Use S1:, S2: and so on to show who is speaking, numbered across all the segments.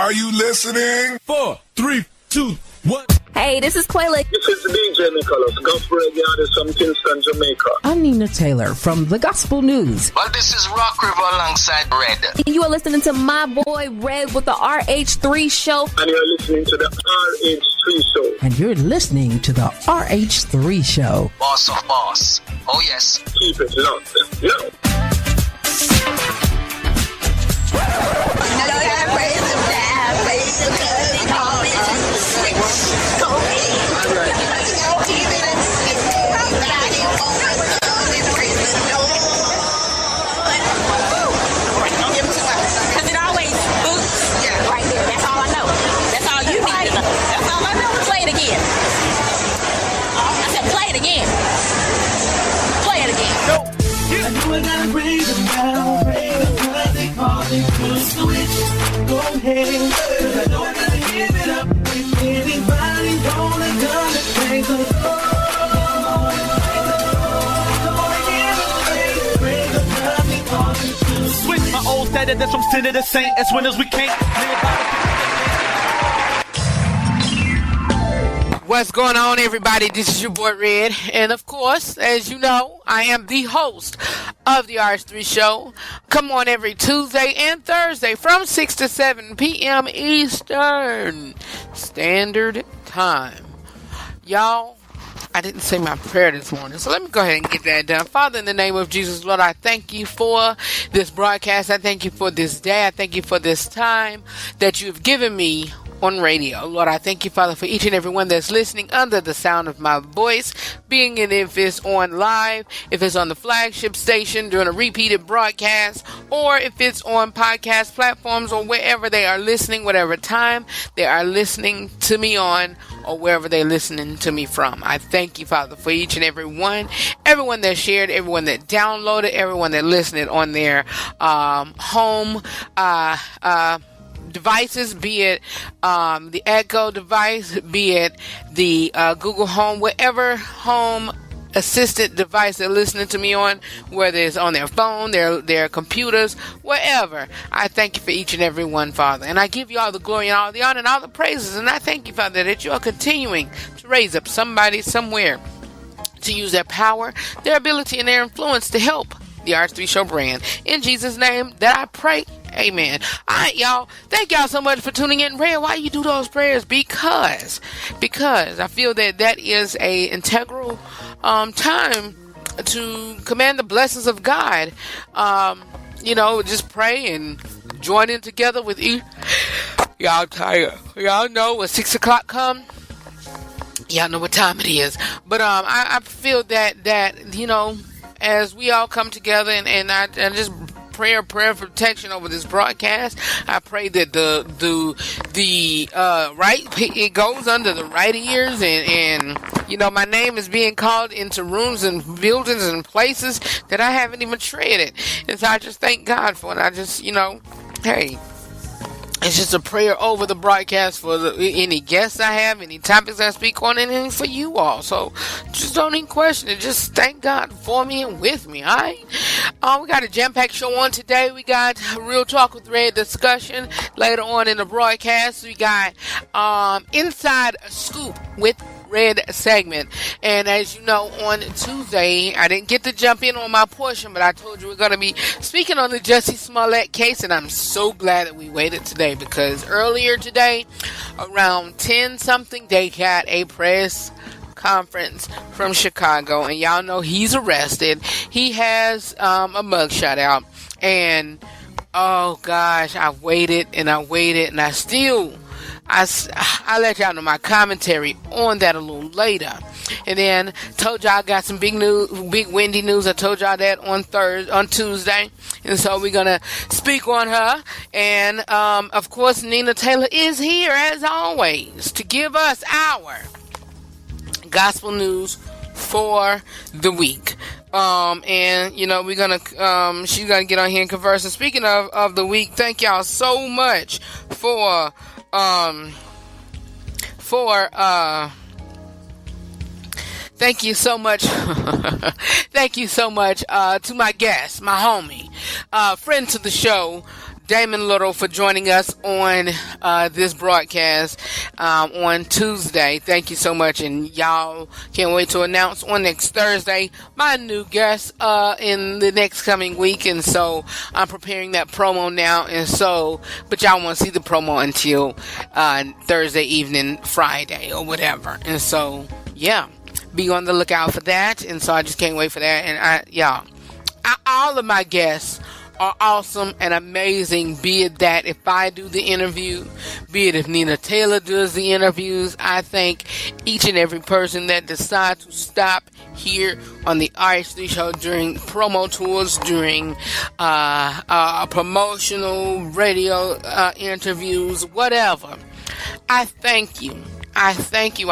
S1: Are you listening?
S2: 4, 3, 2, 1.
S3: Hey, this is Quayla.
S4: This is DJ Nicholas, Gospel Reggae Artist from Kingston, Jamaica.
S5: I'm Nina Taylor from The Gospel News.
S6: Well, this is Rock River alongside Red.
S3: You are listening to my boy Red with the RH3 Show.
S4: And you're listening to the RH3 Show.
S5: And you're listening to the RH3 Show.
S6: Boss of boss. Oh, yes.
S4: Keep it locked. Yo.
S7: Go ahead, 'cause I know I gotta give it up. If anybody wanna come and praise the Lord, switch my old status that's from sinner to saint. As winners we can't live by.
S8: What's going on, everybody? This is your boy Red, and of course, as you know, I am the host of the RH3 Show. Come on every Tuesday and Thursday from 6 to 7 p.m. Eastern Standard Time. Y'all, I didn't say my prayer this morning, so let me go ahead and get that done. Father, in the name of Jesus, Lord, I thank you for this broadcast. I thank you for this day. I thank you for this time that you've given me on radio. Lord, I thank you, Father, for each and every one that's listening under the sound of my voice, being it if it's on live, if it's on the flagship station during a repeated broadcast, or if it's on podcast platforms or wherever they are listening, whatever time they are listening to me on, or wherever they're listening to me from. I thank you, Father, for each and everyone that shared, everyone that downloaded, everyone that listened on their home devices, be it the Echo device, be it the Google Home, whatever home assistant device they're listening to me on, whether it's on their phone, their computers, whatever. I thank you for each and every one, Father. And I give you all the glory and all the honor and all the praises. And I thank you, Father, that you are continuing to raise up somebody somewhere to use their power, their ability, and their influence to help the RH3 Show brand. In Jesus' name that I pray. Amen. All right, y'all. Thank y'all so much for tuning in. Ray, why you do those prayers? Because I feel that is a integral time to command the blessings of God. Just pray and join in together with you. Y'all tired. Y'all know when 6 o'clock come. Y'all know what time it is. But I feel that as we all come together and I just prayer of protection over this broadcast. I pray that the right, it goes under the right ears, and my name is being called into rooms and buildings and places that I haven't even treaded. And so I just thank God for it. I just, hey, it's just a prayer over the broadcast for any guests I have, any topics I speak on, anything for you all. So just don't even question it. Just thank God for me and with me, all right? We got a jam-packed show on today. We got Real Talk with Red discussion later on in the broadcast. We got Inside Scoop with Red segment. And as you know, on Tuesday, I didn't get to jump in on my portion, but I told you we're going to be speaking on the Jussie Smollett case, and I'm so glad that we waited today, because earlier today, around 10-something, they got a press conference from Chicago, and y'all know he's arrested. He has a mugshot out, and oh gosh, I waited, and I let y'all know my commentary on that a little later. And then told y'all I got some big windy news. I told y'all that on Tuesday. And so we're going to speak on her. And, of course, Nina Taylor is here, as always, to give us our gospel news for the week. And we're gonna she's gonna get on here and converse. And speaking of the week, thank y'all so much for thank you so much to my guest, my homie, friend to the show, Damon Little for joining us on this broadcast on Tuesday. Thank you so much, and y'all can't wait to announce on next Thursday my new guest in the next coming week. And so I'm preparing that promo now, and so but y'all won't see the promo until Thursday evening, Friday, or whatever. And so yeah, be on the lookout for that. And so I just can't wait for that. And all of my guests are awesome and amazing, be it that if I do the interview, be it if Nina Taylor does the interviews. I thank each and every person that decides to stop here on the RH3 show during promo tours, during promotional radio interviews, whatever. I thank you. I thank you.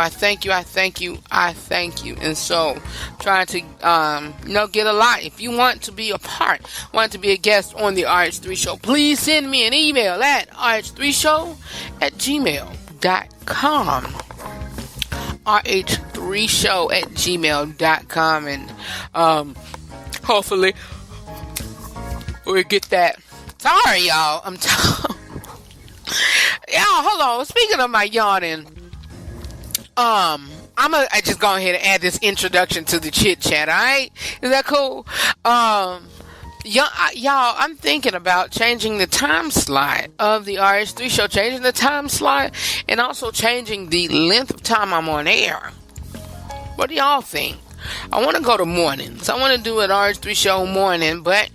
S8: And so, trying to, get a lot. If you want to be a part, want to be a guest on the RH3 show, please send me an email at rh3show@gmail.com. rh3show@gmail.com. And, hopefully, we'll get that. Sorry, y'all. Y'all, hold on. Speaking of my yawning, I just go ahead and add this introduction to the chit chat. All right, is that cool? Y'all, I'm thinking about changing the time slot of the RH3 show, changing the time slot, and also changing the length of time I'm on air. What do y'all think? I want to go to mornings. I want to do an RH3 show morning, but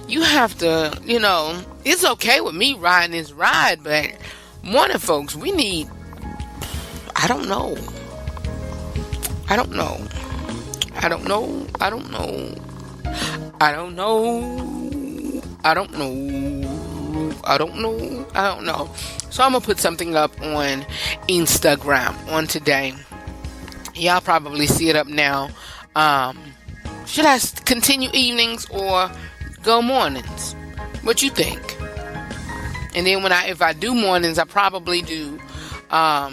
S8: you have to, it's okay with me riding this ride, but morning folks, we need. I don't know. So I'm going to put something up on Instagram on today. Y'all probably see it up now. Should I continue evenings or go mornings? What you think? And then if I do mornings, I probably do, I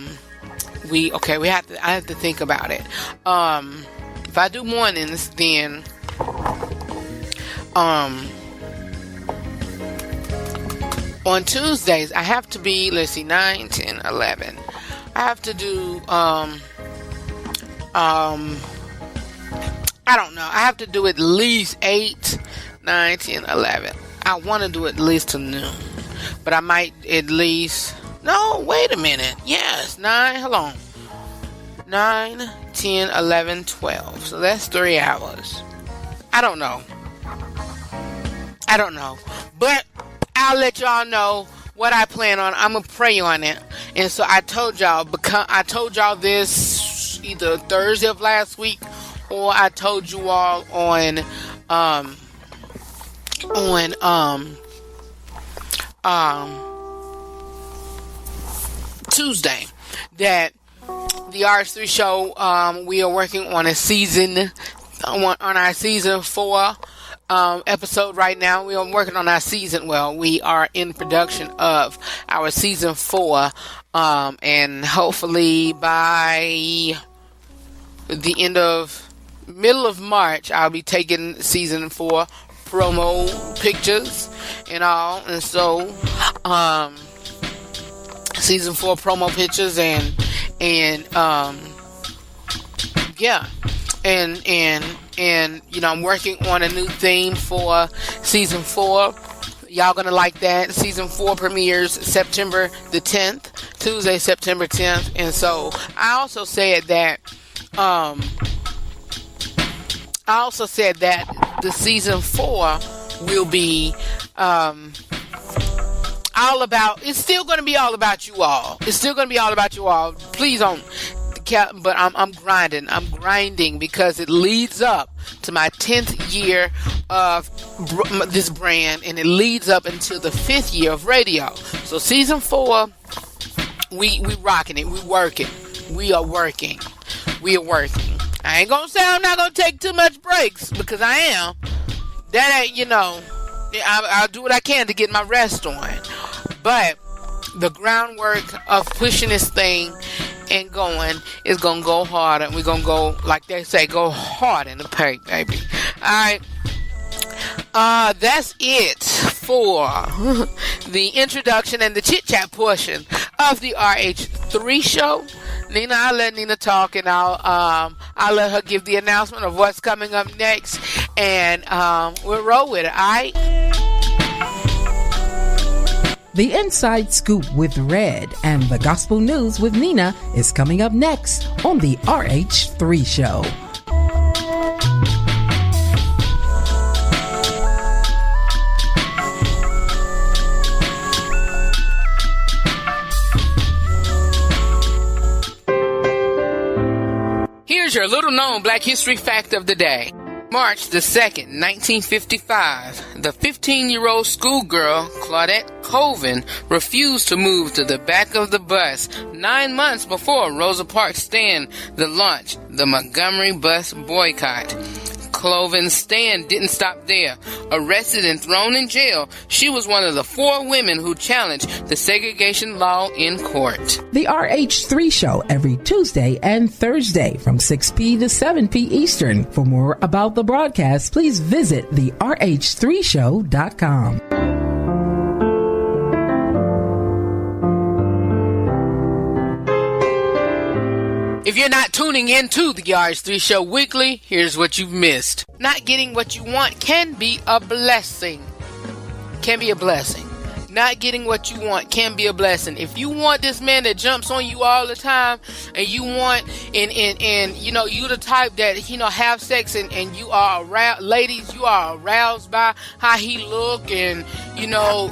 S8: have to think about it. If I do mornings, then, on Tuesdays, I have to be, 9, 10, 11. I have to do, I don't know. I have to do at least 8, 9, 10, 11. I want to do at least till noon. But I might at least... No, wait a minute. Yes, 9, hold on. 9, 10, 11, 12. So that's 3 hours. I don't know. But I'll let y'all know what I plan on. I'm going to pray on it. And so I told y'all this either Thursday of last week, or I told you all on Tuesday that the RH3 show, we are working on our season 4 episode right now. We are working on our season. Well, we are in production of our season 4, and hopefully by the middle of March, I'll be taking season 4 promo pictures and all. And so, season 4 promo pictures and I'm working on a new theme for season 4. Y'all gonna like that. Season 4 premieres September the 10th, Tuesday, September 10th. And so I also said that the season 4 will be it's still going to be all about you all. Please don't, but I'm grinding because it leads up to my 10th year of this brand, and it leads up until the 5th year of radio. So season 4, we rocking it. We are working. I ain't gonna say I'm not gonna take too much breaks, because I am. That ain't, I'll do what I can to get my rest on. But the groundwork of pushing this thing and going is going to go hard. And we're going to go, like they say, go hard in the paint, baby. All right. That's it for the introduction and the chit-chat portion of the RH3 show. Nina, I'll let Nina talk, and I'll let her give the announcement of what's coming up next, and we'll roll with it, all right?
S5: The Inside Scoop with Red and the Gospel News with Nina is coming up next on the RH3 show.
S8: Here's your little-known Black History fact of the day. March the 2nd, 1955, the 15-year-old schoolgirl, Claudette Colvin, refused to move to the back of the bus 9 months before Rosa Parks stand the launch the Montgomery bus boycott. Colvin's stand didn't stop there. Arrested and thrown in jail, she was one of the 4 women who challenged the segregation law in court.
S5: The RH3 show every Tuesday and Thursday from 6p to 7p Eastern. For more about the broadcast, please visit the rh3show.com.
S8: If you're not tuning into the RH3 show weekly, here's what you've missed. Not getting what you want can be a blessing. Not getting what you want can be a blessing. If you want this man that jumps on you all the time, and you want, and you know, you the type that, you know, have sex, and you are aroused, ladies, you are aroused by how he look, and, you know,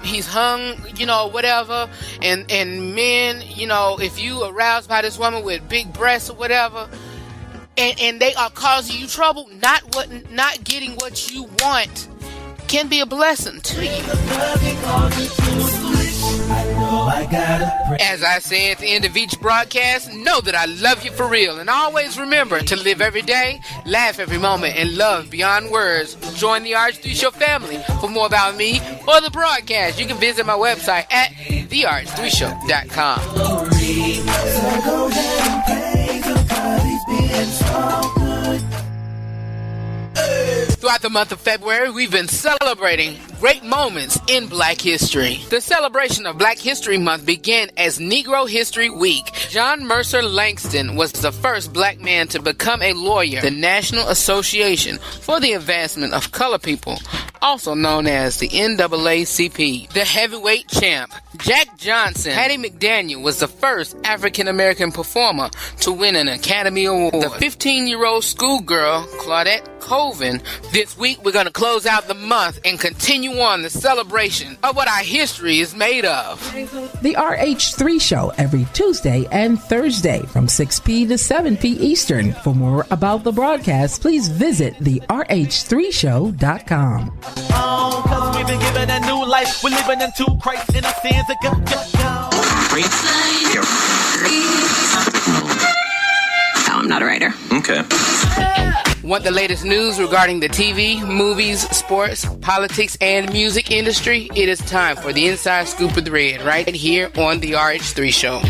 S8: he's hung, you know, whatever, and men, you know, if you aroused by this woman with big breasts or whatever, and they are causing you trouble, not getting what you want can be a blessing to you. As I say at the end of each broadcast, know that I love you for real, and always remember to live every day, laugh every moment, and love beyond words. Join the RH3 Show family. For more about me or the broadcast, you can visit my website at therh3show.com. Throughout the month of February, we've been celebrating great moments in Black history. The celebration of Black History Month began as Negro History Week. John Mercer Langston was the first black man to become a lawyer. The National Association for the Advancement of Colored People, also known as the NAACP. The heavyweight champ, Jack Johnson, Hattie McDaniel, was the first African-American performer to win an Academy Award. The 15-year-old schoolgirl, Claudette Colvin. This week, we're going to close out the month and continue on the celebration of what our history is made of.
S5: The RH3 show every Tuesday and Thursday from 6p to 7p Eastern. For more about the broadcast, please visit the rh3show.com.
S7: Cause we've been given a new life. We're living into Christ in our sins.
S1: No, I'm not a writer.
S9: Okay.
S8: Want the latest news regarding the TV, movies, sports, politics, and music industry? It is time for the Inside Scoop with Red, right here on the RH3 show.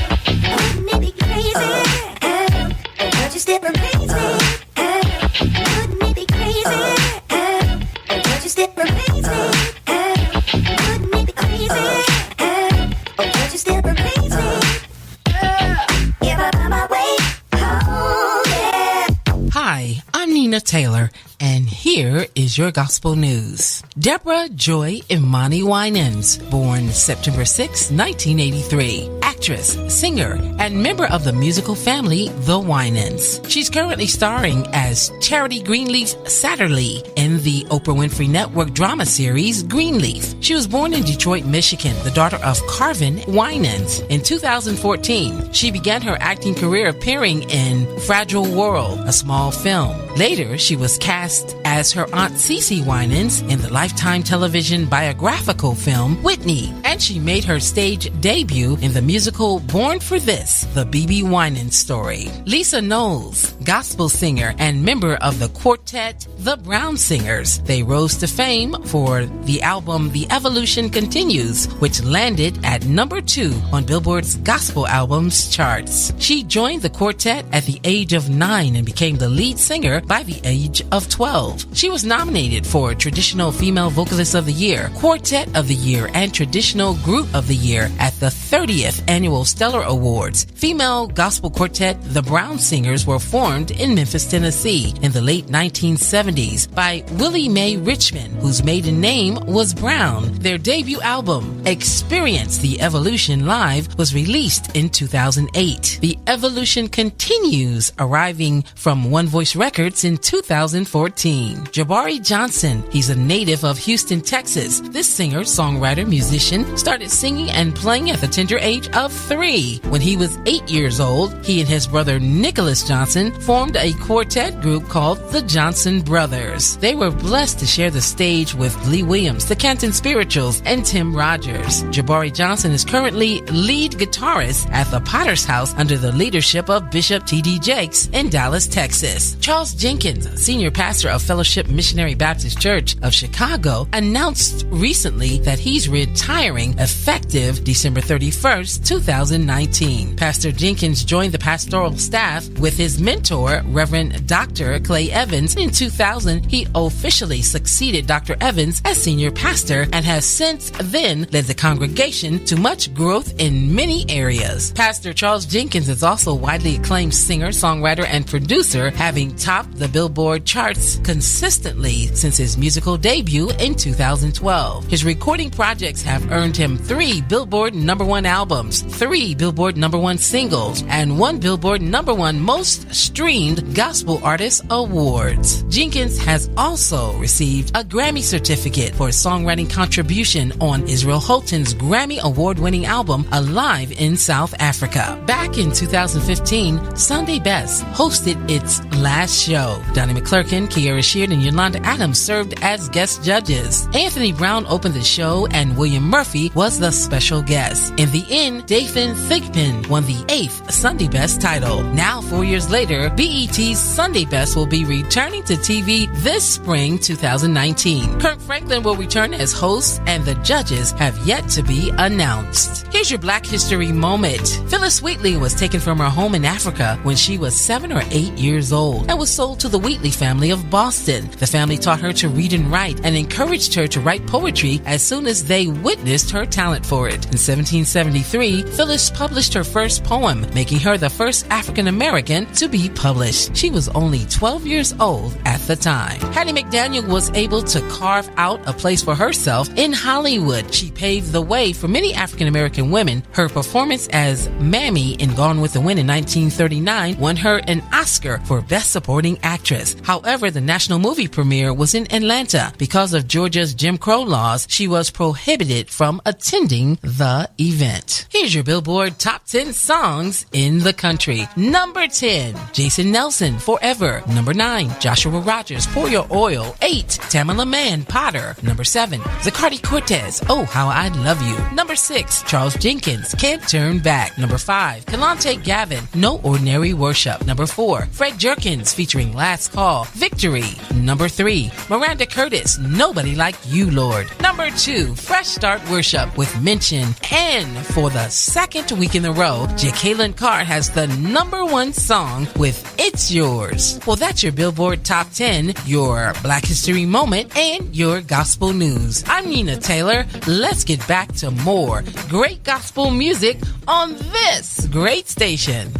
S5: Hi, I'm Nina Taylor, and here is your gospel news. Deborah Joy Imani Winans, born September 6, 1983. Actress, singer, and member of the musical family The Winans. She's currently starring as Charity Greenleaf Satterlee in the Oprah Winfrey Network drama series Greenleaf. She was born in Detroit, Michigan, the daughter of Carvin Winans. In 2014, she began her acting career appearing in Fragile World, a small film. Later, she was cast as her Aunt Cece Winans in the Lifetime television biographical film Whitney, and she made her stage debut in the musical Born for This, the B.B. Winans story. Lisa Knowles gospel singer and member of the quartet The Brown Singers. They rose to fame for the album The Evolution Continues, which landed at number 2 on Billboard's Gospel Albums charts. She joined the quartet at the age of 9 and became the lead singer by the age of 12. She was nominated for Traditional Female Vocalist of the Year, Quartet of the Year, and Traditional Group of the Year at the 30th Annual Stellar Awards. Female gospel quartet The Brown Singers were formed in Memphis, Tennessee in the late 1970s by Willie Mae Richmond, whose maiden name was Brown. Their debut album, Experience the Evolution Live, was released in 2008. The Evolution continues, arriving from One Voice Records in 2014. Jabari Johnson, he's a native of Houston, Texas. This singer, songwriter, musician started singing and playing at the tender age of 3. When he was 8 years old, he and his brother Nicholas Johnson formed a quartet group called the Johnson Brothers. They were blessed to share the stage with Lee Williams, the Canton Spirituals, and Tim Rogers. Jabari Johnson is currently lead guitarist at the Potter's House under the leadership of Bishop T.D. Jakes in Dallas, Texas. Charles Jenkins, senior pastor of Fellowship Missionary Baptist Church of Chicago, announced recently that he's retiring effective December 31st, 2019. Pastor Jenkins joined the pastoral staff with his mentor, Reverend Dr. Clay Evans. In 2000, he officially succeeded Dr. Evans as senior pastor and has since then led the congregation to much growth in many areas. Pastor Charles Jenkins is also a widely acclaimed singer, songwriter, and producer, having topped the Billboard charts consistently since his musical debut in 2012. His recording projects have earned him 3 Billboard #1 albums, 3 Billboard #1 singles, and 1 Billboard #1 Most Streamed Gospel Artist Awards. Jenkins has also received a Grammy certificate for his songwriting contribution on Israel Houghton's Grammy Award-winning album Alive in South Africa. Back in 2015, Sunday Best hosted its last show. Donnie McClurkin, Kiara Sheard, and Yolanda Adams served as guest judges. Anthony Brown opened the show and William Murphy was the special guest. In the end, Dathan Thigpen won the 8th Sunday Best title. Now, 4 years later, BET's Sunday Best will be returning to TV this spring 2019. Kirk Franklin will return as host, and the judges have yet to be announced. Here's your Black History moment. Phyllis Wheatley was taken from her home in Africa when she was 7 or 8 years old and was sold to the Wheatley family of Boston. The family taught her to read and write and encouraged her to write poetry as soon as they witnessed her talent for it. In 1773, Phyllis published her first poem, making her the first African American to be published. She was only 12 years old at the time. Hattie McDaniel was able to carve out a place for herself in Hollywood. She paved the way for many African American women. Her performance as Mammy in Gone with the Wind in 1939 won her an Oscar for Best Supporting Actress. However, the national movie premiere was in Atlanta. Because of Georgia's Jim Crow laws, she was prohibited from attending the event. Here's your Billboard Top 10 Songs in the Country. Number 10, Jason Nelson, Forever. Number 9, Joshua Rogers, Pour Your Oil. 8, Tamala Mann, Potter. Number 7, Zacardi Cortez, Oh How I Love You. Number 6, Charles Jenkins, Can't Turn Back. Number 5, Kalante Gavin, No Ordinary Worship. Number 4, Fred Jerkins featuring Last Call, Victory. Number 3, Miranda Curtis, Nobody Like You, Lord. Number 2, Fresh Start Worship with Mention. And for the second week in a row, Jacqueline Carr has the number 1 song with It's Yours. Well, that's your Billboard Top 10, your Black History Moment, and your Gospel News. I'm Nina Taylor. Let's get back to more great gospel music on this great station.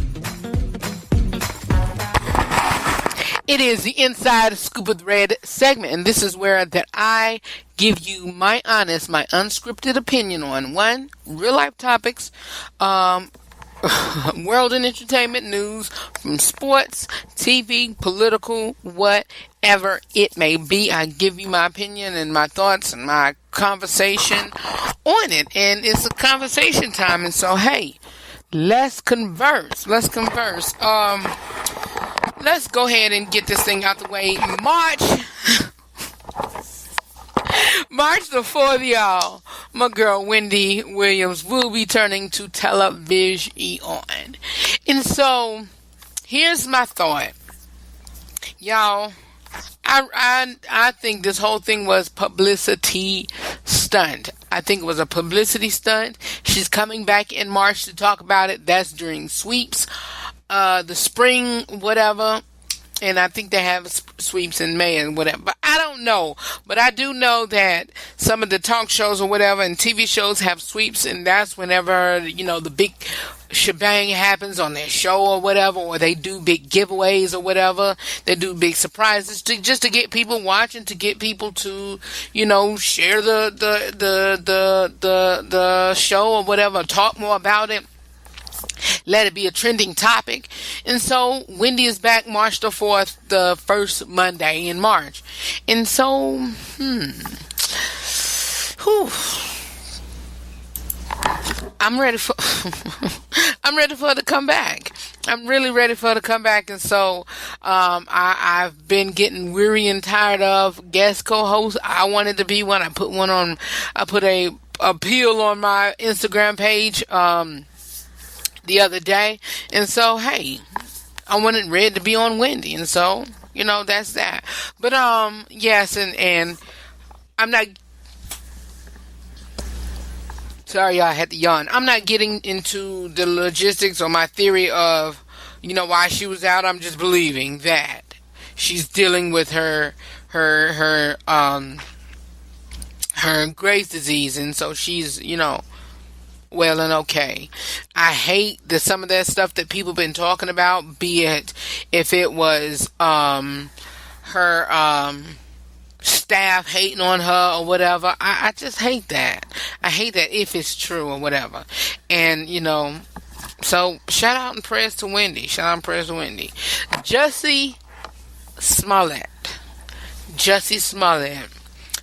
S8: It is the Inside Scoop with Red segment, and this is where that I give you my honest, my unscripted opinion on one, real life topics, world and entertainment news, from sports, TV, political, whatever it may be. I give you my opinion and my thoughts and my conversation on it, and it's a conversation time, and so hey, let's converse. Let's go ahead and get this thing out the way. March the 4th, y'all. My girl Wendy Williams will be turning to television. And so, here's my thought. Y'all, I think this whole thing was publicity stunt. I think it was a publicity stunt. She's coming back in March to talk about it. That's during sweeps, the spring, whatever. And I think they have sweeps in May and whatever. But I don't know. But I do know that some of the talk shows or whatever and TV shows have sweeps, and that's whenever, the big shebang happens on their show or whatever, or they do big giveaways or whatever. They do big surprises just to get people watching, to get people to, share the show or whatever, talk more about it. Let it be a trending topic. And so Wendy is back March the 4th, the first Monday in March. And so, I'm ready for her to come back. I'm really ready for her to come back. And so I've been getting weary and tired of guest co-hosts. I wanted to be one. I put a appeal on my Instagram page the other day, and so hey, I wanted Red to be on Wendy, and so that's that. But yes, and I'm not. Sorry, y'all, I had to yawn. I'm not getting into the logistics or my theory of why she was out. I'm just believing that she's dealing with her Graves' disease, and so she's well and okay. I hate that some of that stuff that people been talking about, be it if it was her staff hating on her or whatever. I just hate that. I hate that if it's true or whatever. And so shout out and prayers to Wendy. Jussie Smollett.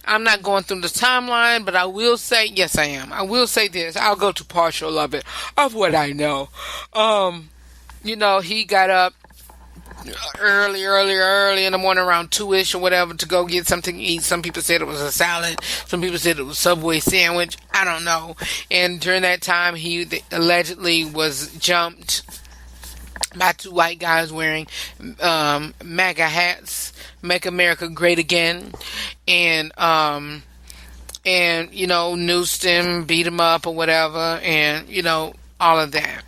S8: I'm not going through the timeline, but I will say, yes, I am. I will say this. I'll go to partial of what I know. He got up early in the morning around 2-ish or whatever to go get something to eat. Some people said it was a salad. Some people said it was a Subway sandwich. I don't know. And during that time, he allegedly was jumped by 2 white guys wearing MAGA hats, Make America Great Again, and noosed him, beat him up or whatever, and all of that.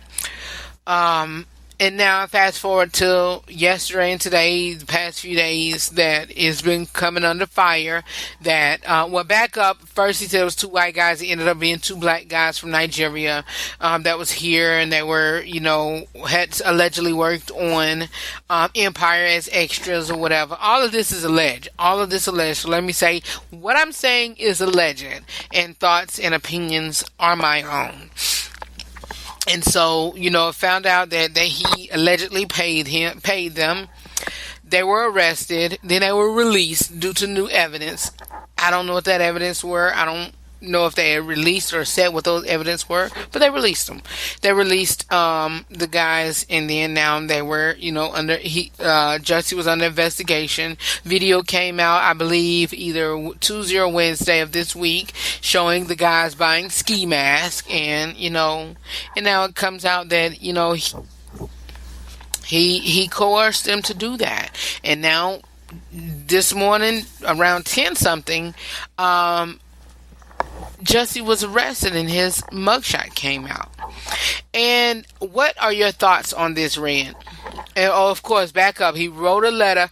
S8: And now fast forward till yesterday and today, the past few days, that it's been coming under fire. That back up. First he said it was 2 white guys. It ended up being 2 black guys from Nigeria that was here, and they were had allegedly worked on Empire as extras or whatever. All of this is alleged. So let me say what I'm saying is alleged, and thoughts and opinions are my own. And so, found out that he allegedly paid them. They were arrested. Then they were released due to new evidence. I don't know what that evidence were. I don't know if they had released or said what those evidence were, but they released them. They released the guys, and then now they were, Jussie was under investigation. Video came out, I believe, either Tuesday or Wednesday of this week, showing the guys buying ski masks, and now it comes out that he coerced them to do that. And now this morning around 10 something, Jussie was arrested and his mugshot came out. And what are your thoughts on this, Red? And of course, back up. He wrote a letter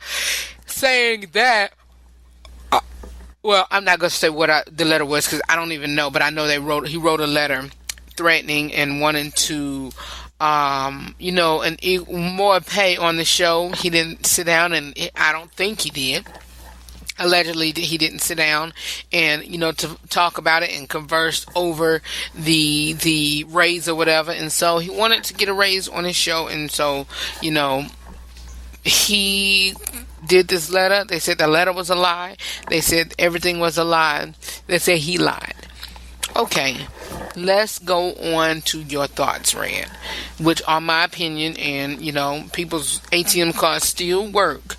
S8: saying that. I'm not going to say what the letter was because I don't even know, but I know he wrote a letter threatening and wanting to, more pay on the show. He didn't sit down, and I don't think he did. Allegedly, he didn't sit down and to talk about it and converse over the raise or whatever. And so he wanted to get a raise on his show, and so he did this letter. They said the letter was a lie. They said everything was a lie. They said he lied. Okay, let's go on to your thoughts, Red, which are my opinion, and people's ATM cards still work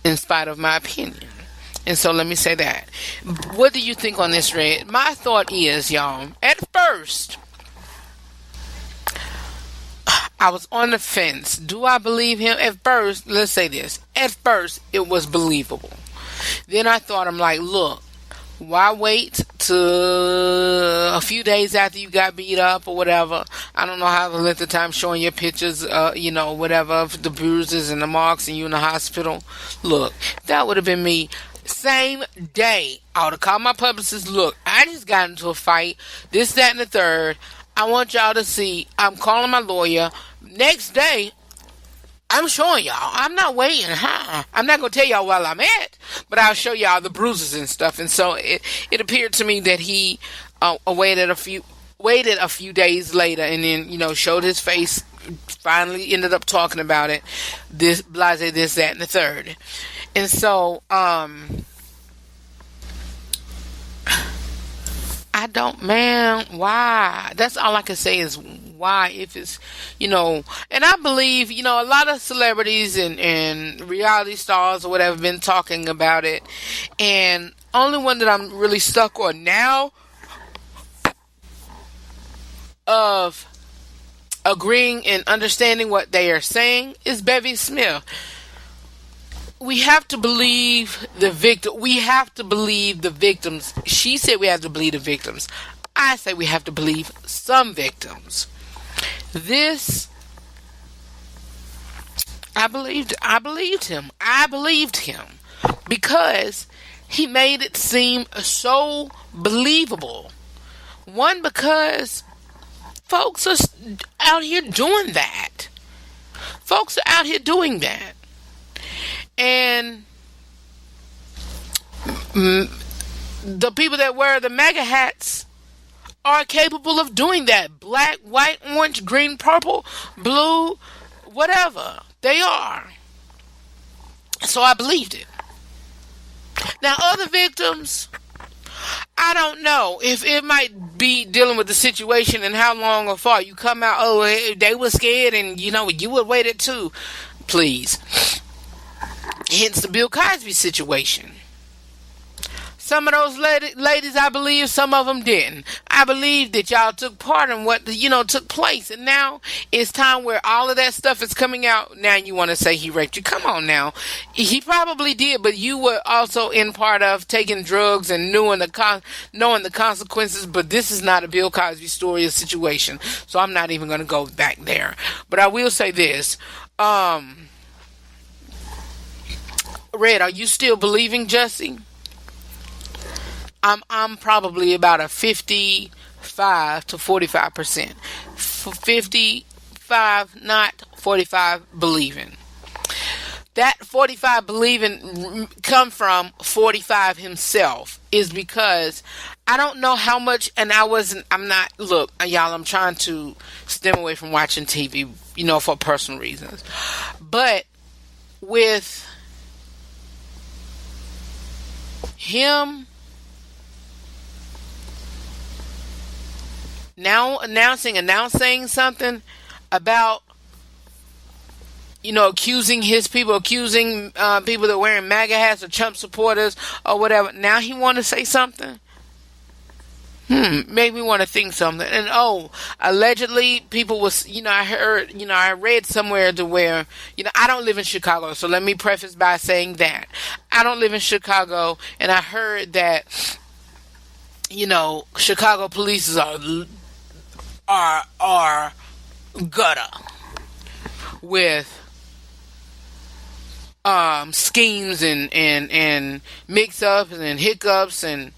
S8: in spite of my opinion. And so let me say that. What do you think on this, Red? My thought is, y'all, at first, I was on the fence. Do I believe him? At first, let's say this. At first, it was believable. Then I thought, I'm like, look, why wait to a few days after you got beat up or whatever? I don't know how the length of time showing your pictures, whatever, of the bruises and the marks and you in the hospital. Look, that would have been me. Same day, I would have called my publicist. Look, I just got into a fight. This, that, and the third. I want y'all to see. I'm calling my lawyer. Next day, I'm showing y'all. I'm not waiting. I'm not going to tell y'all where I'm at, but I'll show y'all the bruises and stuff. And so it appeared to me that he waited a few days later and then, showed his face, finally ended up talking about it. This, blase, this, that, and the third. And so, I don't, man, why? That's all I can say is why, if it's, and I believe, a lot of celebrities and reality stars or whatever have been talking about it, and only one that I'm really stuck on now of agreeing and understanding what they are saying is Bevy Smith. We have to believe the victim. We have to believe the victims. She said we have to believe the victims. I say we have to believe some victims. This, I believed him. I believed him because he made it seem so believable. One, because folks are out here doing that. Folks are out here doing that. And the people that wear the MAGA hats are capable of doing that. Black, white, orange, green, purple, blue, whatever. They are. So I believed it. Now, other victims, I don't know if it might be dealing with the situation and how long or far you come out. Oh, they were scared and, you would wait it too. Please. Hence the Bill Cosby situation. Some of those ladies, I believe, some of them didn't. I believe that y'all took part in what, took place. And now it's time where all of that stuff is coming out. Now you want to say he raped you. Come on now. He probably did, but you were also in part of taking drugs and knowing the consequences. But this is not a Bill Cosby story or situation. So I'm not even going to go back there. But I will say this. Red, are you still believing Jussie? I'm probably about a 55 to 45%. 55 not, 45 believing. That 45 believing come from 45 himself is because I don't know how much, and look, y'all, I'm trying to stem away from watching TV, for personal reasons. But with him now announcing something about, accusing people that are wearing MAGA hats or Trump supporters or whatever. Now he want to say something. Made me want to think something. And allegedly people was, I heard, I read somewhere to where, I don't live in Chicago, so let me preface by saying that I don't live in Chicago, and I heard that, Chicago police are gutter with schemes and mix-ups and hiccups and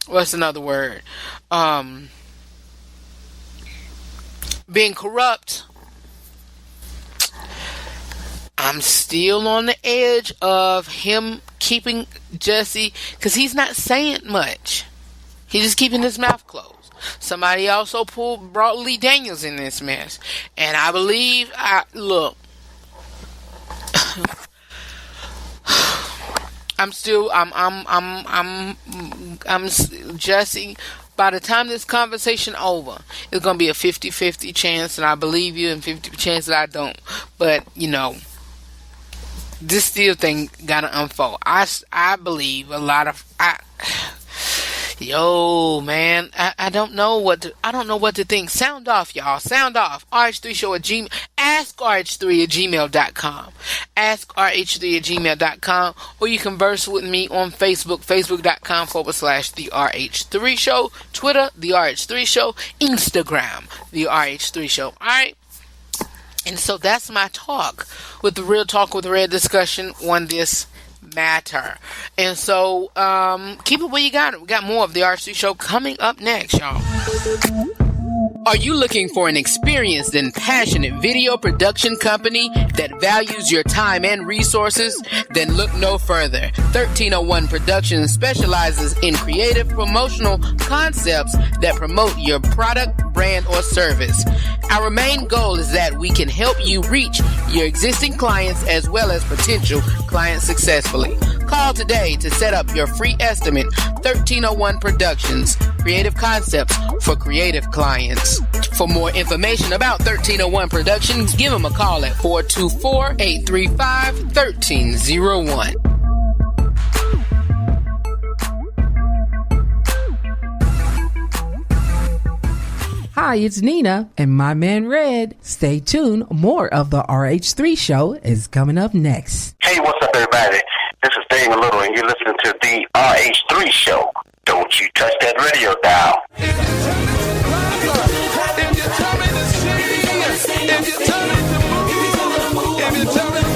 S8: what's another word? Being corrupt. I'm still on the edge of him keeping Jussie, because he's not saying much. He's just keeping his mouth closed. Somebody also brought Lee Daniels in this mess, and I believe, I'm Jussie. By the time this conversation over, it's going to be a 50-50 chance that I believe you and 50% chance that I don't. But, this still thing got to unfold. I believe a lot of, Yo, man, I don't know what to think. Sound off, y'all. Sound off. RH3show at Gmail. Ask RH3 at gmail.com. Ask RH3 at gmail.com. Or you converse with me on Facebook, facebook.com/The RH3 Show. Twitter, The RH3 Show. Instagram, The RH3 Show. All right? And so that's my talk with the Real Talk with Red discussion on this matter. And so keep it where you got it. We got more of the RH3 Show coming up next, y'all. Are you looking for an experienced and passionate video production company that values your time and resources? Then look no further. 1301 Productions specializes in creative promotional concepts that promote your product, brand, or service. Our main goal is that we can help you reach your existing clients as well as potential clients successfully. Call today to set up your free estimate. 1301 Productions, creative concepts for creative clients. For more information about 1301 Productions, give them a call at 424-835-1301.
S5: Hi, it's Nina and my man Red. Stay tuned. More of the RH3 Show is coming up next.
S9: Hey, what's up, everybody? This is Dave Little, and you're listening to the RH3 Show. Don't you touch that radio dial.
S2: If you tell me to sing, if you tell me to move, if you tell me to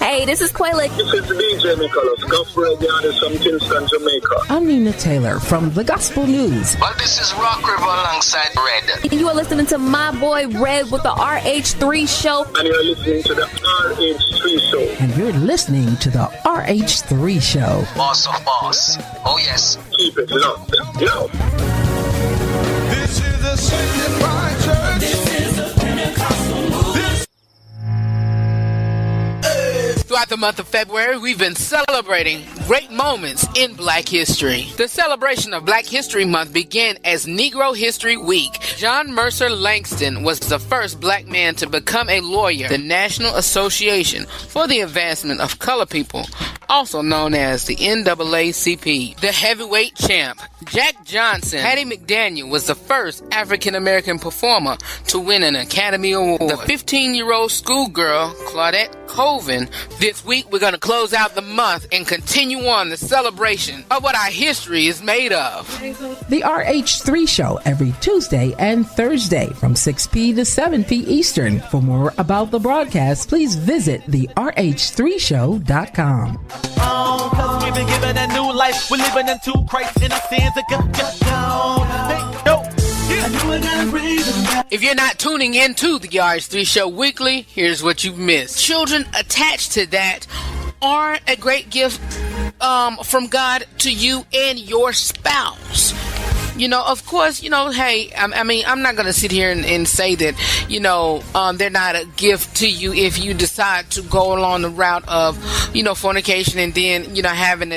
S3: Hey, this is Quayla.
S4: This is DJ Nicholas, Gospel Radio Artist from Kingston, Jamaica.
S5: I'm Nina Taylor from the Gospel News.
S6: Well, this is Rock River alongside Red.
S3: And you are listening to my boy Red with the RH3 Show.
S4: And you're listening to the RH3 Show.
S5: And you're listening to the RH3 Show.
S6: Boss of boss. Oh, yes.
S4: Keep it locked. Yo.
S2: This is a sanctified church. This is a Pentecostal movement.
S8: Throughout the month of February, we've been celebrating great moments in Black history. The celebration of Black History Month began as Negro History Week. John Mercer Langston was the first black man to become a lawyer. The National Association for the Advancement of Colored People, also known as the NAACP. The heavyweight champ, Jack Johnson. Hattie McDaniel was the first African-American performer to win an Academy Award. The 15-year-old schoolgirl, Claudette Colvin. This week, we're going to close out the month and continue on the celebration of what our history is made of.
S5: The RH3 Show every Tuesday and Thursday from 6 p to 7 p Eastern. For more about the broadcast, please visit the RH3show.com.
S7: Cause we've been given a new life. We're living in two Christ and our sins are gone.
S8: If you're not tuning in to the RH3 Show weekly, here's what you've missed. Children attached to that are a great gift from God to you and your spouse. You know, of course, hey, I mean, I'm not going to sit here and say that, they're not a gift to you if you decide to go along the route of, fornication and then, having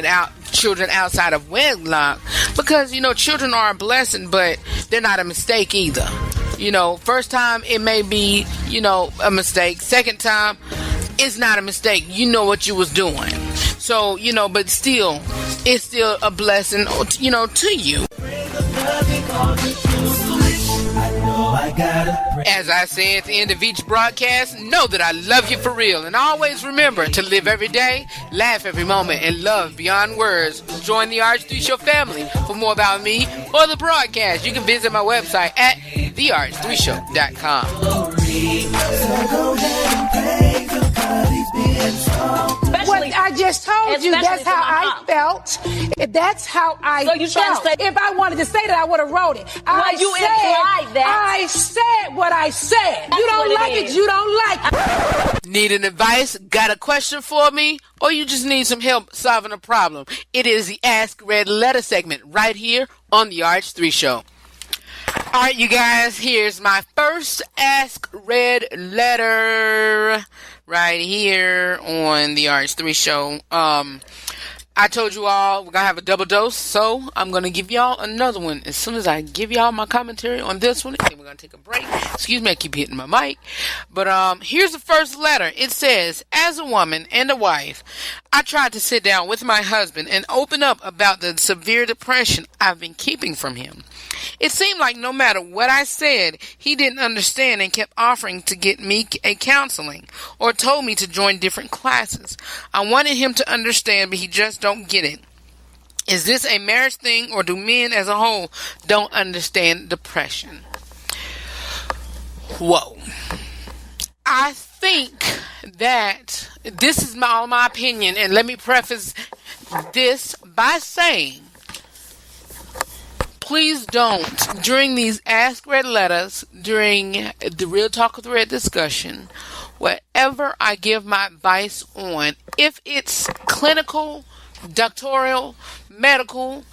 S8: children outside of wedlock. Because, children are a blessing, but they're not a mistake either. First time it may be, a mistake. Second time, it's not a mistake. You know what you was doing. So, but still, it's still a blessing, to you. As I say at the end of each broadcast, know that I love you for real. And always remember to live every day, laugh every moment, and love beyond words. Join the RH3 Show family. For more about me or the broadcast, you can visit my website at therh3show.com.
S10: What I just told you, that's how I felt. That's how I felt. If I wanted to say that, I would have wrote it. I said what I said. You don't like it, you don't like it.
S8: Need an advice? Got a question for me? Or you just need some help solving a problem? It is the Ask Red Letter segment right here on the RH3 Show. All right, you guys, here's my first Ask Red letter right here on the RH3 Show. I told you all we're going to have a double dose, so I'm going to give y'all another one as soon as I give y'all my commentary on this one. And then we're going to take a break. Excuse me, I keep hitting my mic. But here's the first letter. It says, as a woman and a wife, I tried to sit down with my husband and open up about the severe depression I've been keeping from him. It seemed like no matter what I said, he didn't understand and kept offering to get me a counseling or told me to join different classes. I wanted him to understand, but he just don't get it. Is this a marriage thing, or do men as a whole don't understand depression? Whoa. I think that this is my opinion, and let me preface this by saying, please don't, during these Ask Red letters, during the Real Talk with Red discussion, whatever I give my advice on, if it's clinical, doctoral, medical,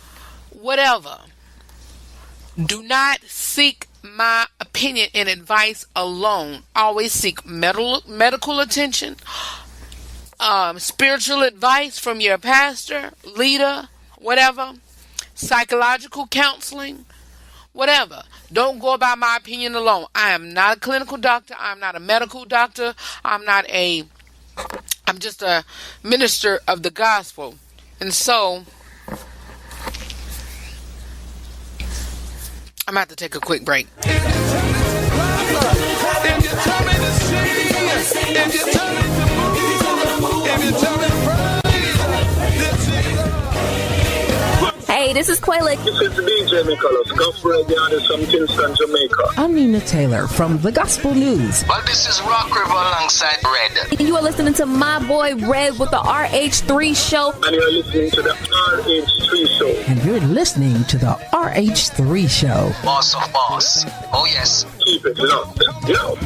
S8: whatever, do not seek my opinion and advice alone. Always seek medical attention, spiritual advice from your pastor, leader, whatever, psychological counseling, whatever. Don't go by my opinion alone. I am not a clinical doctor. I'm not a medical doctor. I'm just a minister of the gospel. And so I'm about to take a quick break.
S2: If you tell me to sing, if you tell me to move, if you tell me to praise, this is
S3: Hey, this is Quayla.
S4: This is DJ Nicholas, Gospel Radio Artist from Kingston, Jamaica.
S5: I'm Nina Taylor from The Gospel News.
S6: Well, this is Rock River alongside Red.
S3: And you are listening to my boy Red with the RH3 show.
S4: And you're listening to the RH3 show.
S5: And you're listening to the RH3 show.
S6: Boss of boss. Oh, yes.
S4: Keep it locked. Yo.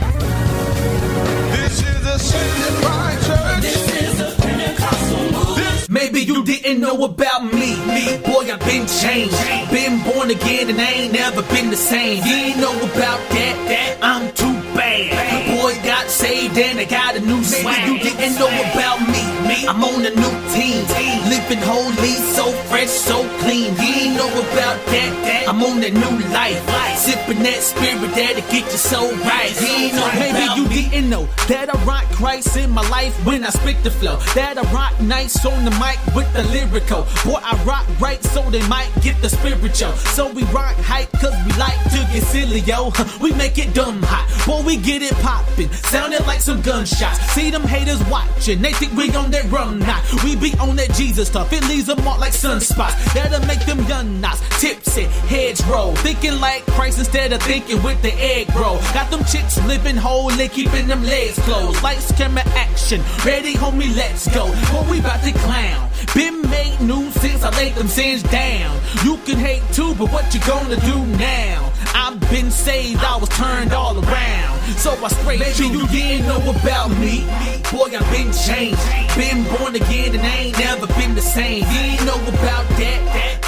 S2: This is a sanctified church. This is a Pentecostal move.
S7: Maybe you didn't know about me. Boy, I've been changed. Been born again and I ain't never been the same. You ain't know about that. I'm too bad. Boy, got saved and I got a new swag. Maybe you didn't know about me. I'm on a new team. Living holy, so fresh, so clean. You ain't know about that. I'm on that new life. Sipping that spirit that'll get you so right. You ain't know maybe you didn't know that I rock Christ in my life when I spit the flow. That I rock nice on the mic with the lyrical. Boy, I rock right so they might get the spiritual. So we rock hype cause we like to get silly, yo. We make it dumb hot. Boy, we get it poppin'. Sounding like some gunshots. See them haters watching. They think we on that rum knot. We be on that Jesus stuff. It leaves them marked like sunspots. That'll make them young knots tipsy, heads roll. Thinking like Christ instead of thinking with the egg roll. Got them chicks living holy, keeping them legs closed. Lights, camera, action. Ready, homie, let's go. Boy, we bout to clown. Been made new since I laid them sins down. You can hate too, but what you gonna do now? I've been saved, I was turned all around. So I sprayed you. Maybe you didn't know about me. Boy, I've been changed. Been born again and I ain't never been the same. You ain't know about that.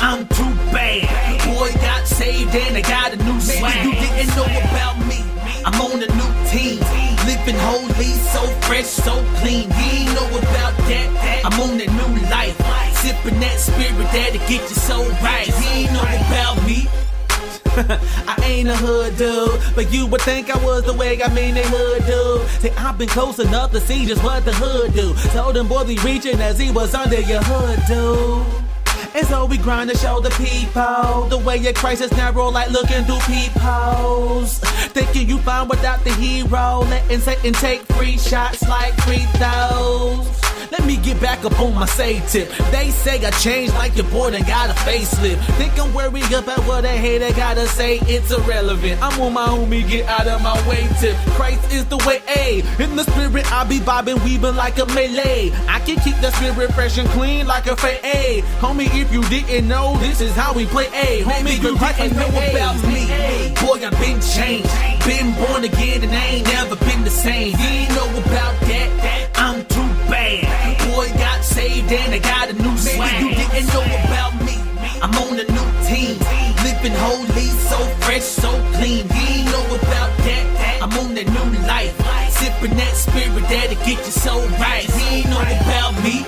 S7: I'm too bad. Boy, got saved and I got a new swag. Maybe you didn't know about me. I'm on a new team. Living holy, so fresh, so clean. You ain't know about that. I'm on that new life. Sipping that spirit that'll get you so right. You ain't know about me. I ain't a hood dude, but you would think I was the way I mean they hood dude. Say I've been close enough to see just what the hood do. Told them boy be reaching as he was under your hood dude. And so we grind to show the people the way your Christ is narrow like looking through peepholes. Thinking you fine without the hero. Letting Satan take free shots like free throws. Let me get back up on my say tip. They say I changed like your boy done got a facelift. Think I'm worried about what a hater gotta say, it's irrelevant. I'm on my homie, get out of my way tip. Christ is the way, ayy. In the spirit, I be bobbing, weaving like a melee. I can keep the spirit fresh and clean like a fade, ayy. Homie, if you didn't know, this is how we play, ayy. Homie, you didn't know about me. Boy, I've been changed. Been born again and I ain't never been the same. You ain't know about that. I'm too bad. Boy, got saved and I got a new swag. You didn't know about me. I'm on a new team. Living holy, so fresh, so clean. You ain't know about that. I'm on that new life. Sipping that spirit that'll get you so right. You ain't know about me.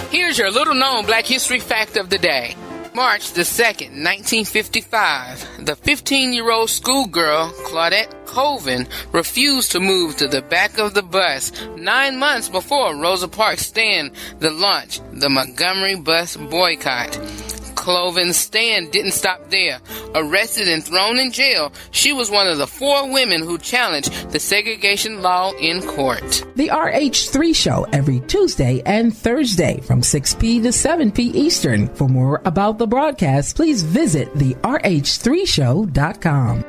S8: Here's your little known Black History fact of the day. March the 2nd, 1955, the 15-year-old schoolgirl, Claudette Colvin, refused to move to the back of the bus 9 months before Rosa Parks' stand the launch the Montgomery bus boycott. Clovin's stand didn't stop there. Arrested and thrown in jail, she was one of the 4 women who challenged the segregation law in court.
S5: The RH3 Show every Tuesday and Thursday from 6 p. to 7 p. Eastern. For more about the broadcast, please visit therh3show.com.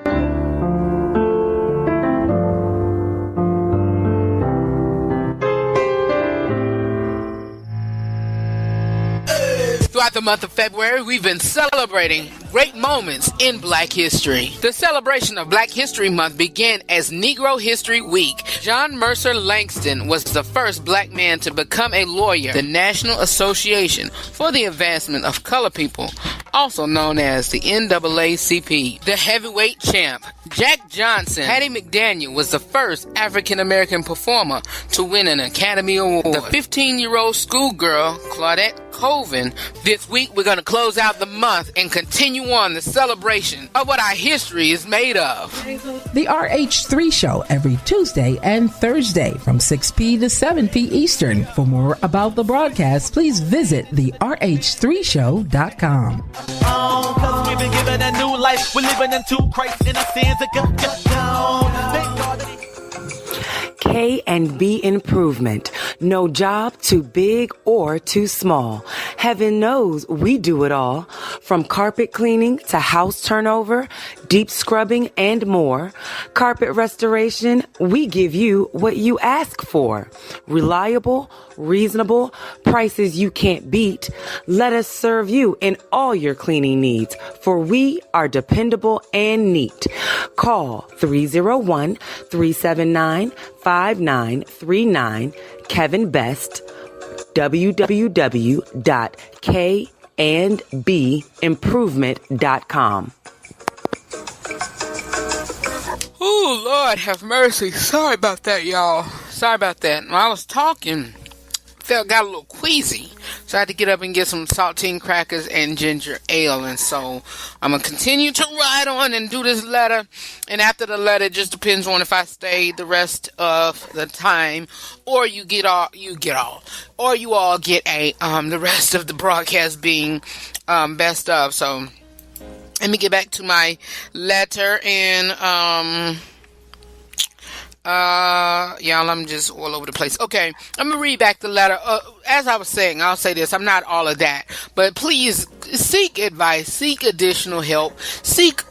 S8: Throughout the month of February, we've been celebrating great moments in Black history. The celebration of Black History Month began as Negro History Week. John Mercer Langston was the first black man to become a lawyer. The National Association for the Advancement of Colored People, also known as the NAACP. The heavyweight champ, Jack Johnson. Hattie McDaniel was the first African-American performer to win an Academy Award. The 15-year-old schoolgirl, Claudette Colvin. This week, we're going to close out the month and continue on the celebration of what our history is made of.
S5: The RH3 Show every Tuesday and Thursday from 6 p. to 7 p. Eastern. For more about the broadcast, please visit therh3show.com.
S7: Cause we've been given a new life. We're living into Christ and our sins are gone. Thank God that
S11: K&B Improvement. No job too big or too small. Heaven knows we do it all. From carpet cleaning to house turnover, deep scrubbing, and more. Carpet restoration, we give you what you ask for. Reliable, reasonable, prices you can't beat. Let us serve you in all your cleaning needs, for we are dependable and neat. Call 301-379-5939. Kevin Best, www.kandbimprovement.com.
S8: Ooh, Lord have mercy. Sorry about that, y'all. Sorry about that. When I was talking, got a little queasy. So I had to get up and get some saltine crackers and ginger ale. And so I'm going to continue to ride on and do this letter. And after the letter, it just depends on if I stay the rest of the time, or you or you all get the rest of the broadcast being best of. So let me get back to my letter and y'all, I'm just all over the place. Okay, I'm gonna read back the letter. As I was saying, I'll say this: I'm not all of that, but please seek advice, seek additional help, seek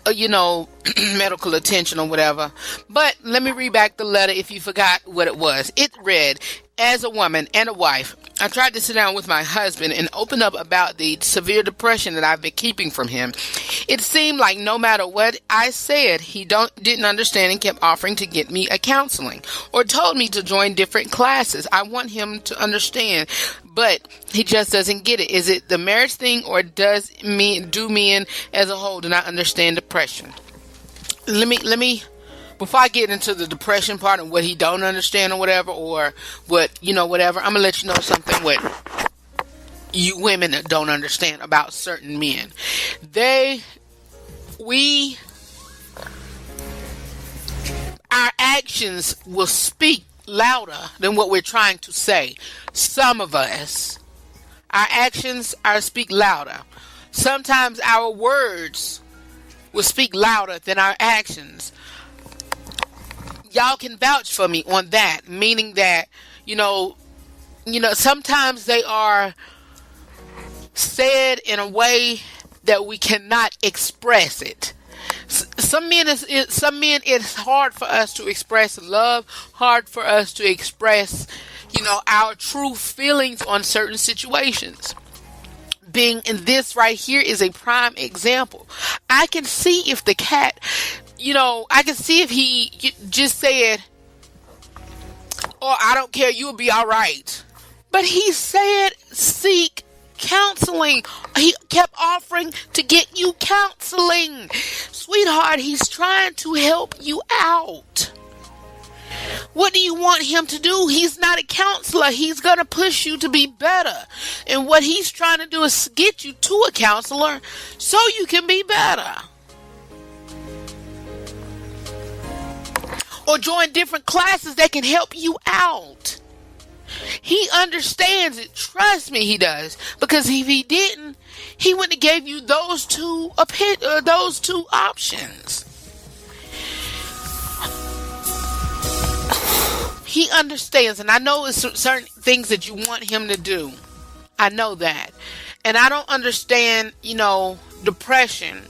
S8: medical attention or whatever. But let me read back the letter if you forgot what it was. It read, as a woman and a wife, I tried to sit down with my husband and open up about the severe depression that I've been keeping from him. It seemed like no matter what I said, he didn't understand and kept offering to get me a counseling or told me to join different classes. I want him to understand, but he just doesn't get it. Is it the marriage thing, or do men as a whole do not understand depression? Let me before I get into the depression part and what he don't understand or whatever, or what, whatever, I'm going to let you know something what you women that don't understand about certain men. Our actions will speak louder than what we're trying to say. Some of us, our actions speak louder. Sometimes our words will speak louder than our actions. Y'all can vouch for me on that, meaning that, sometimes they are said in a way that we cannot express it. Some men, it's hard for us to express love, hard for us to express, our true feelings on certain situations. Being in this right here is a prime example. I can see if the cat, I can see if he just said, "Oh, I don't care, you'll be all right." But he said, seek counseling. He kept offering to get you counseling. Sweetheart, he's trying to help you out. What do you want him to do? He's not a counselor. He's going to push you to be better. And what he's trying to do is get you to a counselor so you can be better. Or join different classes that can help you out. He understands it. Trust me, he does. Because if he didn't, he wouldn't have gave you those two options. He understands, and I know it's certain things that you want him to do. I know that. And I don't understand, depression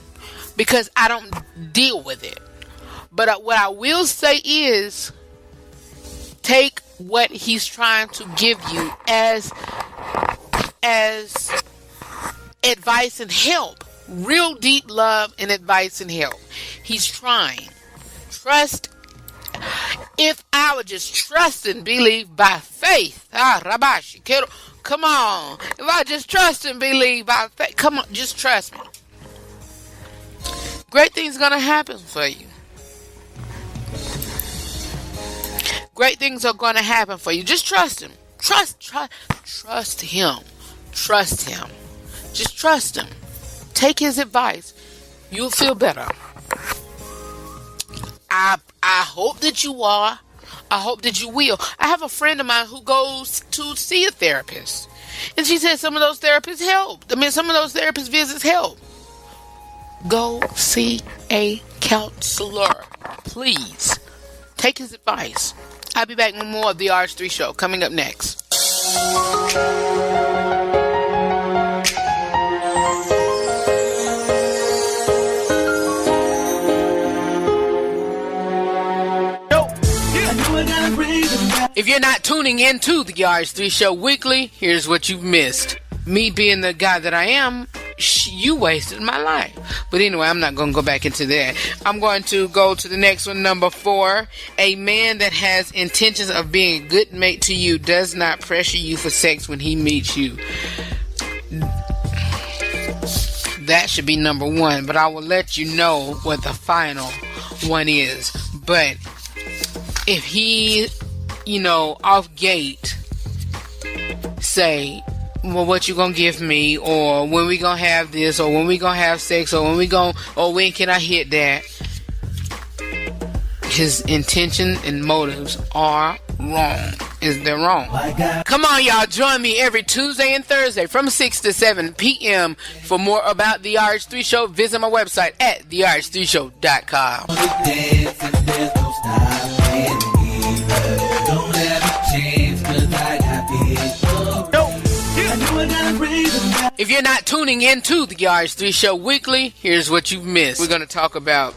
S8: because I don't deal with it. But what I will say is, take what he's trying to give you as advice and help. Real deep love and advice and help. He's trying. Trust. If I would just trust and believe by faith. Rabashi, come on. If I just trust and believe by faith. Come on, just trust me. Great things are going to happen for you. Great things are going to happen for you. Just trust him. Trust him. Trust him. Just trust him. Take his advice. You'll feel better. I hope that you are. I hope that you will. I have a friend of mine who goes to see a therapist. And she said some of those therapists help. Some of those therapist visits help. Go see a counselor. Please. Take his advice. I'll be back with more of the RH3 Show coming up next. If you're not tuning in to the RH3 Show weekly, here's what you've missed. Me being the guy that I am, you wasted my life. But anyway, I'm not going to go back into that. I'm going to go to the next one, number 4. A man that has intentions of being a good mate to you does not pressure you for sex when he meets you. That should be number 1, but I will let you know what the final one is. But if he, off gate, say, well, what you gonna give me, or when we gonna have this, or when we gonna have sex, or when can I hit that? His intention and motives are wrong. They're wrong. Come on, y'all, join me every Tuesday and Thursday from 6 to 7 p.m. For more about the RH3 Show, visit my website at therh3show.com. If you're not tuning in to the RH3 Show weekly, here's what you've missed. We're going to talk about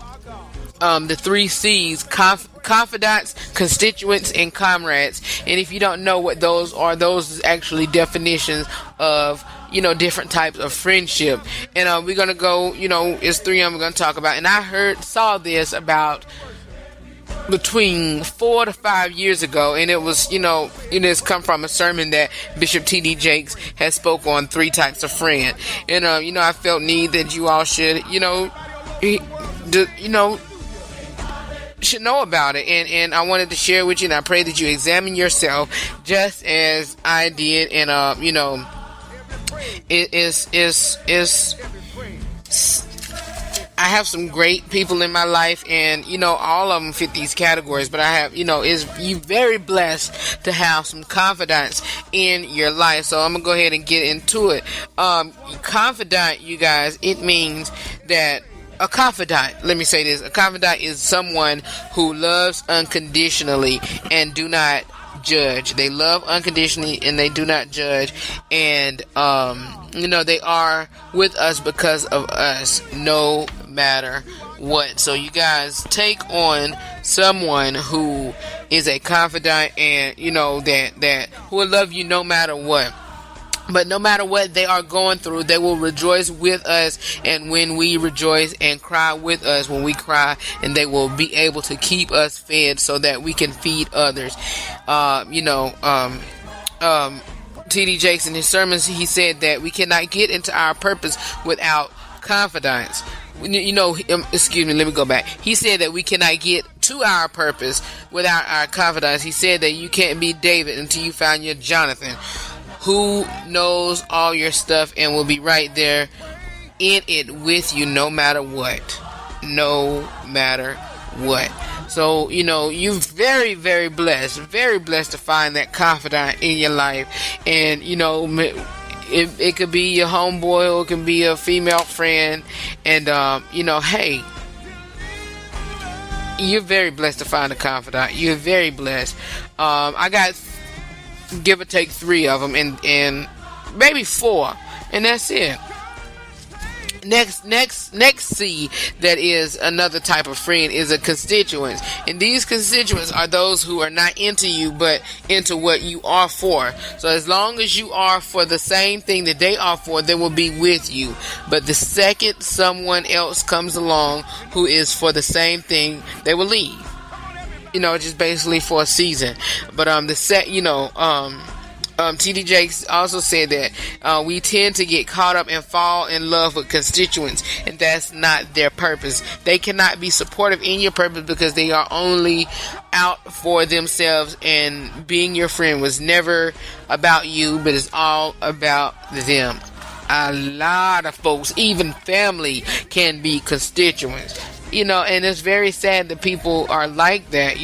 S8: the 3 C's: confidants, constituents, and comrades. And if you don't know what those are, those is actually definitions of, different types of friendship. And we're going to go, it's 3 of them we're going to talk about. And I saw this about between 4 to 5 years ago, and it was, it's come from a sermon that Bishop T.D. Jakes has spoke on 3 types of friend. And, I felt need that you all should, should know about it, and I wanted to share with you, and I pray that you examine yourself just as I did. And I have some great people in my life, and all of them fit these categories, but I have, you're very blessed to have some confidants in your life. So I'm gonna go ahead and get into it. Confidant, you guys, it means that a confidant, let me say this, a confidant is someone who loves unconditionally and do not judge. They love unconditionally and they do not judge. And, they are with us because of us, no matter what. So you guys take on someone who is a confidant and, that who will love you no matter what. But no matter what they are going through, they will rejoice with us. And when we rejoice, and cry with us when we cry, and they will be able to keep us fed so that we can feed others. T.D. Jakes in his sermons, he said that we cannot get into our purpose without confidence. excuse me, let me go back. He said that we cannot get to our purpose without our confidants. He said that you can't be David until you find your Jonathan, who knows all your stuff and will be right there in it with you no matter what. No matter what. So, you're very, very blessed to find that confidant in your life. And, it could be your homeboy or it can be a female friend. And, hey, you're very blessed to find a confidant. You're very blessed. I got, give or take 3 of them and maybe 4. And that's it. Next C that is another type of friend is a constituent, and these constituents are those who are not into you but into what you are for. So as long as you are for the same thing that they are for, they will be with you. But the second someone else comes along who is for the same thing, they will leave. Just basically for a season. But TD Jakes also said that we tend to get caught up and fall in love with constituents, and that's not their purpose. They cannot be supportive in your purpose because they are only out for themselves, and being your friend was never about you, but it's all about them. A lot of folks, even family, can be constituents, and it's very sad that people are like that,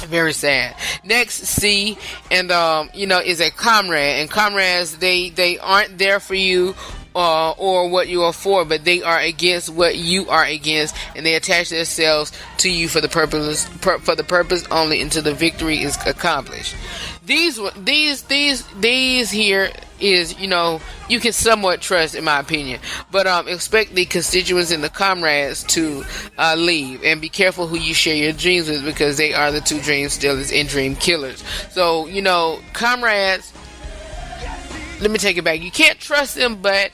S8: Very sad. Next C, and is a comrade. And comrades, they aren't there for you or what you are for, but they are against what you are against, and they attach themselves to you for the purpose only until the victory is accomplished. These here is, you can somewhat trust, in my opinion, but expect the constituents and the comrades to leave, and be careful who you share your dreams with, because they are the 2 dream stealers and dream killers. So, comrades, let me take it back. You can't trust them, but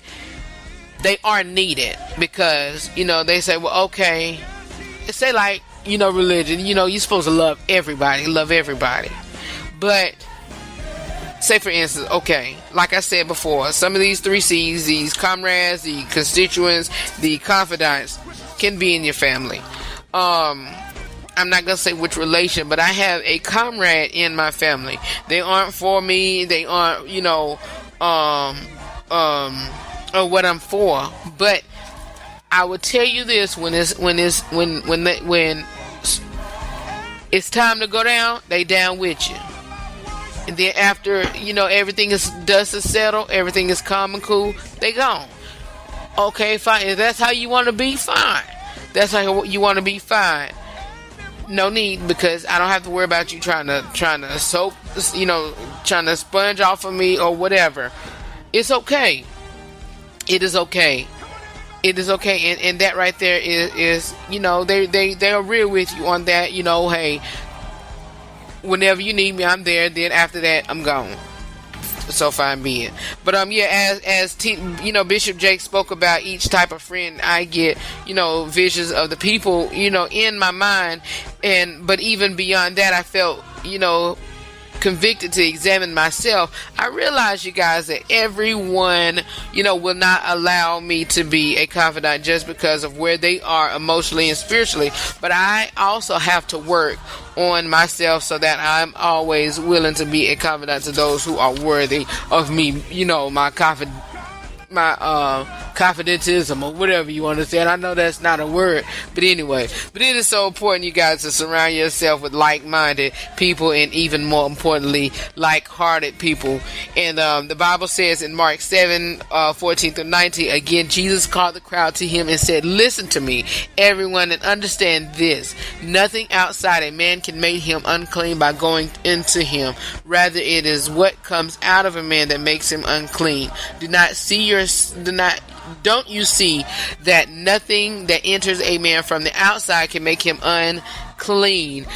S8: they are needed, because, they say, well, okay, say like, religion, you're supposed to love everybody. But say for instance, okay, like I said before, some of these 3 C's, these comrades, the constituents, the confidants, can be in your family. I'm not gonna say which relation, but I have a comrade in my family. They aren't for me. They aren't, or what I'm for. But I will tell you this: when it's time to go down, they down with you. And then after, everything is dust is settled, everything is calm and cool, they gone. Okay, fine. If that's how you want to be, fine. That's how you want to be, fine. No need, because I don't have to worry about you trying to soak, trying to sponge off of me or whatever. It's okay. It is okay. It is okay. And that right there is they are real with you on that. Hey, whenever you need me, I'm there. Then after that, I'm gone. So fine be it. But as Bishop Jake spoke about each type of friend, I get visions of the people in my mind, but even beyond that, I felt convicted to examine myself. I realize, you guys, that everyone will not allow me to be a confidant just because of where they are emotionally and spiritually, but I also have to work on myself so that I'm always willing to be a confidant to those who are worthy of me, my confidentism, or whatever you want to say. And I know that's not a word, but anyway. But it is so important, you guys, to surround yourself with like-minded people, and even more importantly, like-hearted people. And the Bible says in Mark 7:14-19, again, Jesus called the crowd to him and said, "Listen to me, everyone, and understand this. Nothing outside a man can make him unclean by going into him. Rather, it is what comes out of a man that makes him unclean. Don't you see that nothing that enters a man from the outside can make him unclean?"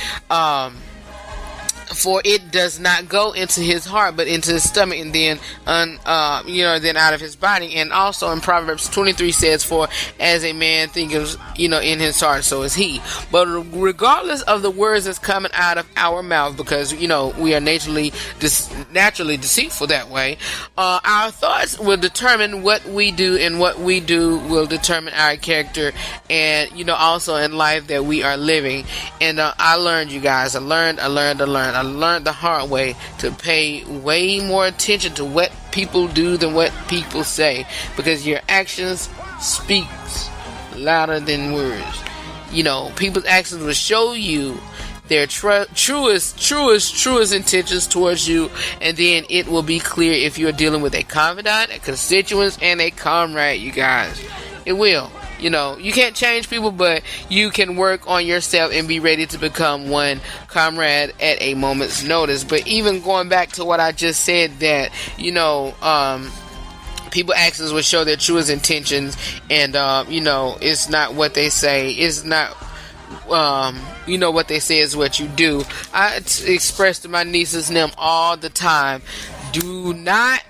S8: For it does not go into his heart, but into his stomach, and then, then out of his body. And also in Proverbs 23 says, "For as a man thinketh, in his heart, so is he." But regardless of the words that's coming out of our mouth, because we are naturally deceitful that way, our thoughts will determine what we do, and what we do will determine our character, and also in life that we are living. And I learned, you guys, I learned the hard way to pay way more attention to what people do than what people say, because your actions speaks louder than words. People's actions will show you their truest intentions towards you, and then it will be clear if you're dealing with a confidant, a constituent, and a comrade, you guys. It will. You can't change people, but you can work on yourself and be ready to become one comrade at a moment's notice. But even going back to what I just said, that, people's actions will show their truest intentions, and, it's not what they say. It's not, what they say is what you do. I express to my nieces and them all the time, do not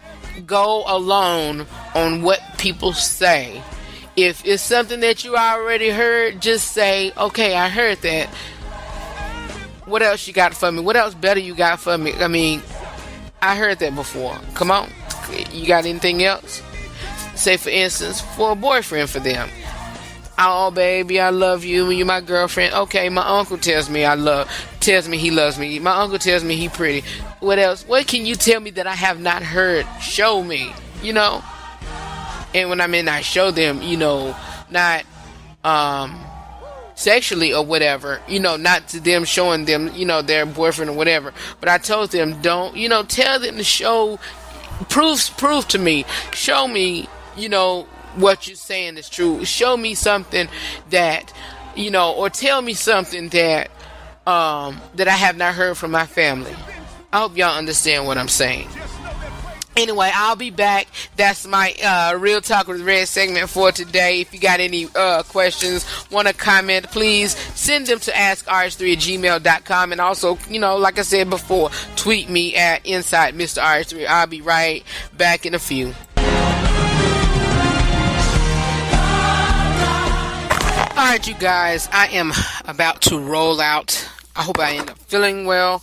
S8: go alone on what people say. If it's something that you already heard, just say, okay, I heard that. What else you got for me? What else better you got for me? I mean, I heard that before. Come on. You got anything else? Say, for instance, for a boyfriend for them. Oh, baby, I love you. You're my girlfriend. Okay, my uncle tells me he loves me. My uncle tells me he pretty. What else? What can you tell me that I have not heard? Show me, And when I mean I show them, not sexually or whatever, not to them showing them, their boyfriend or whatever. But I told them, don't, tell them to show, prove to me, show me, what you're saying is true. Show me something that, or tell me something that, that I have not heard from my family. I hope y'all understand what I'm saying. Anyway, I'll be back. That's my Real Talk with Red segment for today. If you got any questions, want to comment, please send them to askrh3@gmail.com. And also, like I said before, tweet me at Inside Mr. RH3. I'll be right back in a few. Alright, you guys, I am about to roll out. I hope I end up feeling well.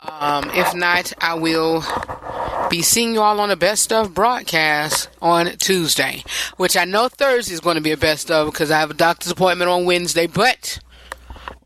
S8: If not, I will be seeing you all on the Best Of broadcast on Tuesday, which I know Thursday is going to be a Best Of because I have a doctor's appointment on Wednesday, but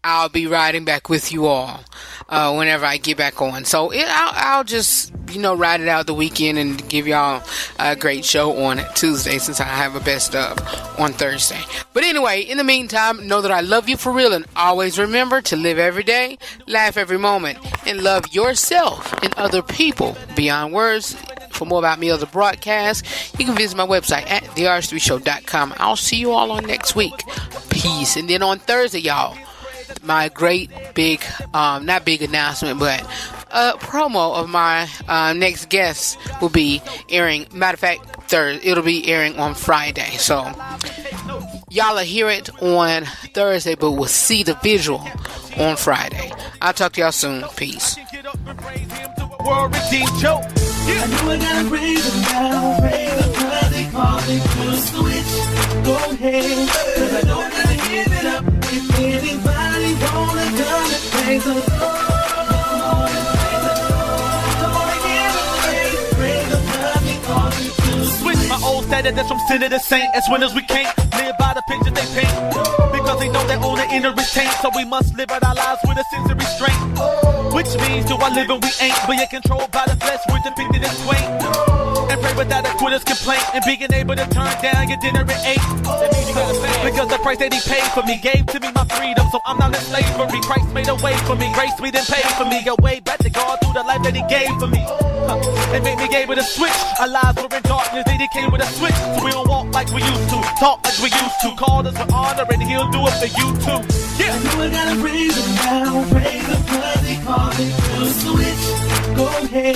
S8: I'll be riding back with you all whenever I get back on. So I'll just, ride it out the weekend and give y'all a great show on Tuesday, since I have a Best Of on Thursday. But anyway, in the meantime, know that I love you for real, and always remember to live every day, laugh every moment, and love yourself and other people beyond words. For more about me or the broadcast, you can visit my website at therh3show.com. I'll see you all on next week. Peace. And then on Thursday, y'all, my great big, not big announcement, but a promo of my next guest will be airing. Matter of fact, it'll be airing on Friday. So y'all will hear it on Thursday, but we'll see the visual on Friday. I'll talk to y'all soon. Peace.
S2: I knew I gotta raise them down, raise them cause they call me to switch. Go ahead, cause I don't gotta give it up. If anybody wanna come and praise them, come on and praise them cause they call me to switch. My old status that's from sinner to saint, as winners we can't live by the picture they paint. Because they know that all the inner is taint, so we must live out our lives with a sense of restraint. Which means do I live and we ain't, but yet controlled by the flesh, we're depicted as quaint. And pray without a quitter's complaint, and being able to turn down your dinner at 8. That means you gotta pay. Because the price that he paid for me gave to me my freedom, so I'm not in slavery. Christ made a way for me, grace me then paid for me. A way back to God through the life that he gave for me. And made me able to switch. Our lives were in darkness, then he came with a switch. So we don't walk like we used to, talk like we used to. Called us with honor and he'll do it for you too. Yeah. I know I gotta raise them down, raise them cause they call me to switch. Go ahead,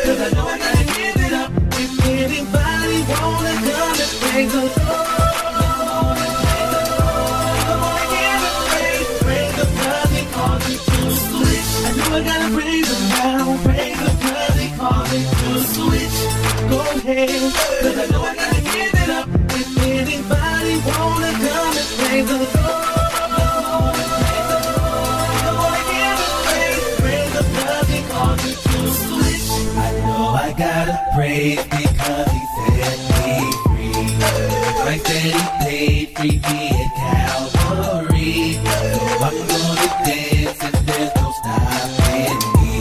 S2: cause I know I gotta give it up. If anybody wanna come and praise them, come on and give it praise them cause they call me to switch. I know I gotta praise them. ahead, 'cause I know I gotta give it up. If anybody wanna come and praise the Lord, I wanna give him praise the love he called me to switch. I know I gotta praise because he set me free. Christ said he paid free me at Calvary. So I'm gonna dance and there's no stopping me.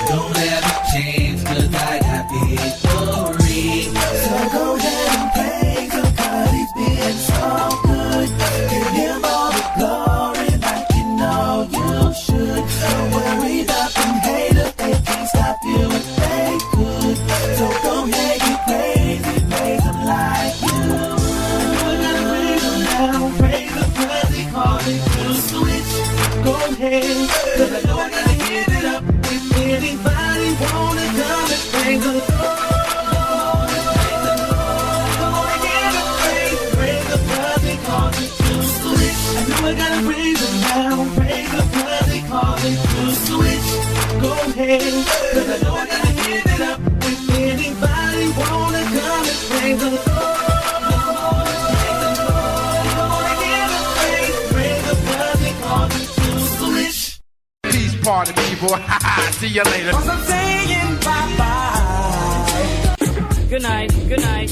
S2: Don't ever change 'cause I got victory. So go ahead and praise him 'cause he's been so good. Give him all the glory like you know you should. Don't worry about them haters, they can't stop you if they could. So go ahead, get crazy, praise him like you would. We're gonna praise him now, praise him 'cause he called me to switch. Go ahead, 'cause I know I gotta give it up. If anybody wanna come and praise the Lord, praise the Lord. I wanna give him praise him 'cause he called me to switch. I know I gotta praise him now, praise him 'cause he called me to switch. Go ahead, 'cause I know I gotta give it up. If anybody wanna come and praise the Lord, praise the Lord. I wanna give him praise him 'cause he called me to switch.
S12: Peace party people. See you later.
S2: I'm saying bye-bye.
S13: Good night. Good night.